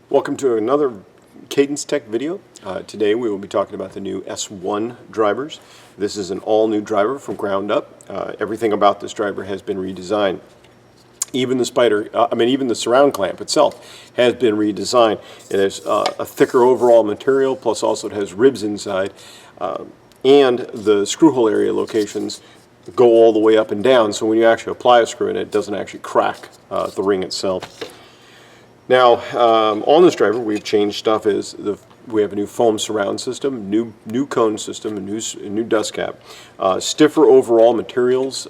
Welcome to another Cadence Tech video. Today we will be talking about the new S1 drivers. This is an all-new driver from ground up. Everything about this driver has been redesigned. Even the surround clamp itself has been redesigned. It has a thicker overall material, plus also it has ribs inside, and the screw hole area locations go all the way up and down, so when you actually apply a screw in it doesn't actually crack the ring itself. Now, on this driver, we've changed stuff. We have a new foam surround system, new cone system, a new dust cap, stiffer overall materials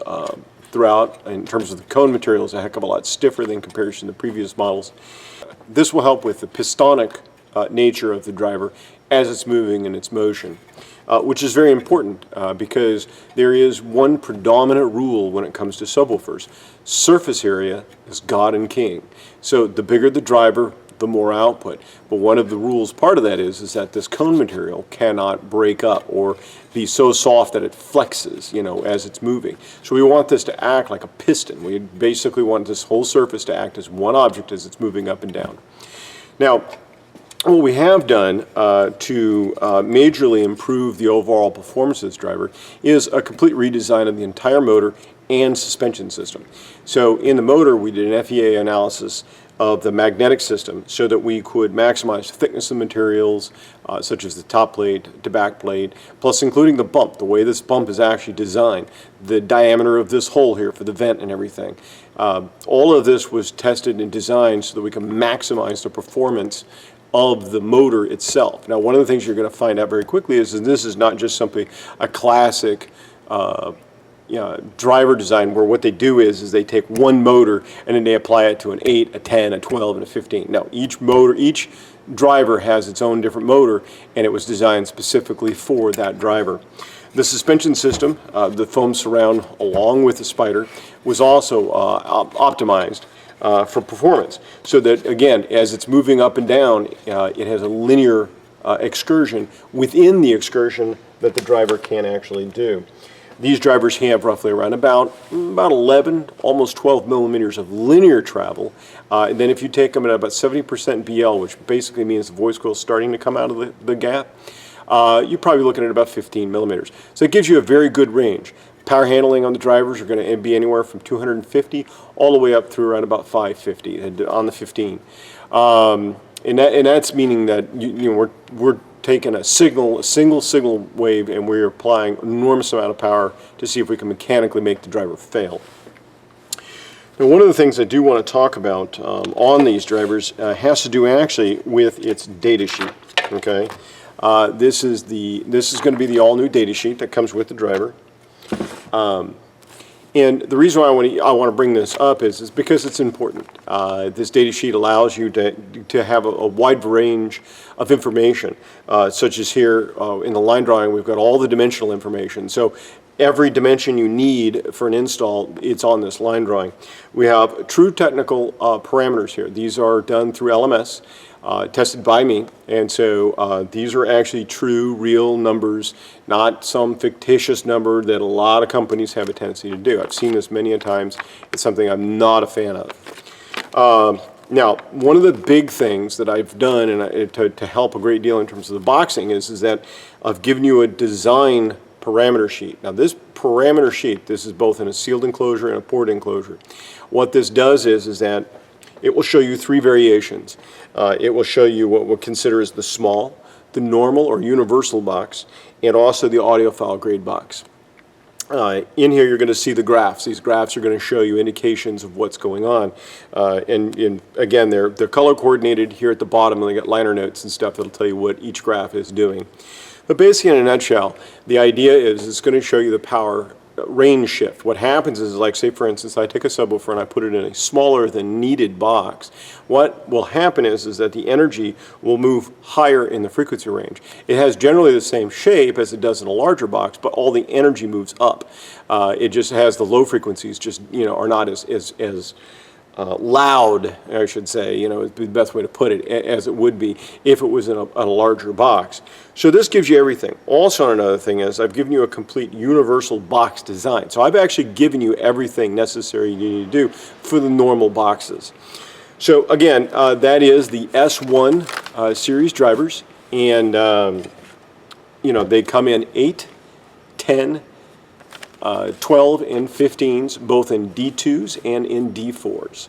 throughout. In terms of the cone materials, a heck of a lot stiffer than comparison to previous models. This will help with the pistonic nature of the driver as it's moving in its motion, which is very important because there is one predominant rule when it comes to subwoofers. Surface area is God and King. So the bigger the driver, the more output. But one of the rules, part of that is that this cone material cannot break up or be so soft that it flexes, as it's moving. So we want this to act like a piston. We basically want this whole surface to act as one object as it's moving up and down. Now, what we have done to majorly improve the overall performance of this driver is a complete redesign of the entire motor and suspension system. So in the motor, we did an FEA analysis of the magnetic system so that we could maximize the thickness of materials, such as the top plate to back plate, plus including the bump, the way this bump is actually designed, the diameter of this hole here for the vent and everything. All of this was tested and designed so that we can maximize the performance of the motor itself. Now, one of the things you're going to find out very quickly is that this is not just simply a classic driver design where what they do is they take one motor and then they apply it to an 8, a 10, a 12, and a 15. Now, each driver has its own different motor, and it was designed specifically for that driver. The suspension system, the foam surround along with the spider, was also optimized for performance, so that again, as it's moving up and down, it has a linear excursion within the excursion that the driver can actually do. These drivers have roughly around about 11, almost 12 millimeters of linear travel. And then if you take them at about 70% BL, which basically means the voice coil is starting to come out of the gap, you're probably looking at about 15 millimeters. So it gives you a very good range. Power handling on the drivers are going to be anywhere from 250 all the way up through around about 550 on the 15. And that's meaning that we're taking a single signal wave and we're applying an enormous amount of power to see if we can mechanically make the driver fail. Now, one of the things I do want to talk about on these drivers has to do actually with its data sheet. Okay, this is going to be the all-new data sheet that comes with the driver. And the reason why I want to bring this up is because it's important. This data sheet allows you to have a wide range of information, such as here in the line drawing, we've got all the dimensional information. So every dimension you need for an install, it's on this line drawing. We have true technical parameters here. These are done through LMS. Tested by me, and so these are actually true, real numbers, not some fictitious number that a lot of companies have a tendency to do. I've seen this many a times. It's something I'm not a fan of. Now, one of the big things that I've done and to help a great deal in terms of the boxing is that I've given you a design parameter sheet. Now, this parameter sheet, this is both in a sealed enclosure and a poured enclosure. What this does is that it will show you three variations. It will show you what we'll consider as the small, the normal or universal box, and also the audiophile grade box. In here you're going to see the graphs. These graphs are going to show you indications of what's going on. And again, they're color coordinated here at the bottom, and they got liner notes and stuff that'll tell you what each graph is doing. But basically, in a nutshell, the idea is it's going to show you the power range shift. What happens is, like, say for instance, I take a subwoofer and I put it in a smaller than needed box. What will happen is that the energy will move higher in the frequency range. It has generally the same shape as it does in a larger box, but all the energy moves up. It just has the low frequencies just are not as loud, I should say, is the best way to put it, as it would be if it was in a larger box. So this gives you everything. Also, another thing is I've given you a complete universal box design. So I've actually given you everything necessary you need to do for the normal boxes. So again, that is the S1 series drivers, and you know, they come in 8, 10, 12, and 15s, both in D2s and in D4s.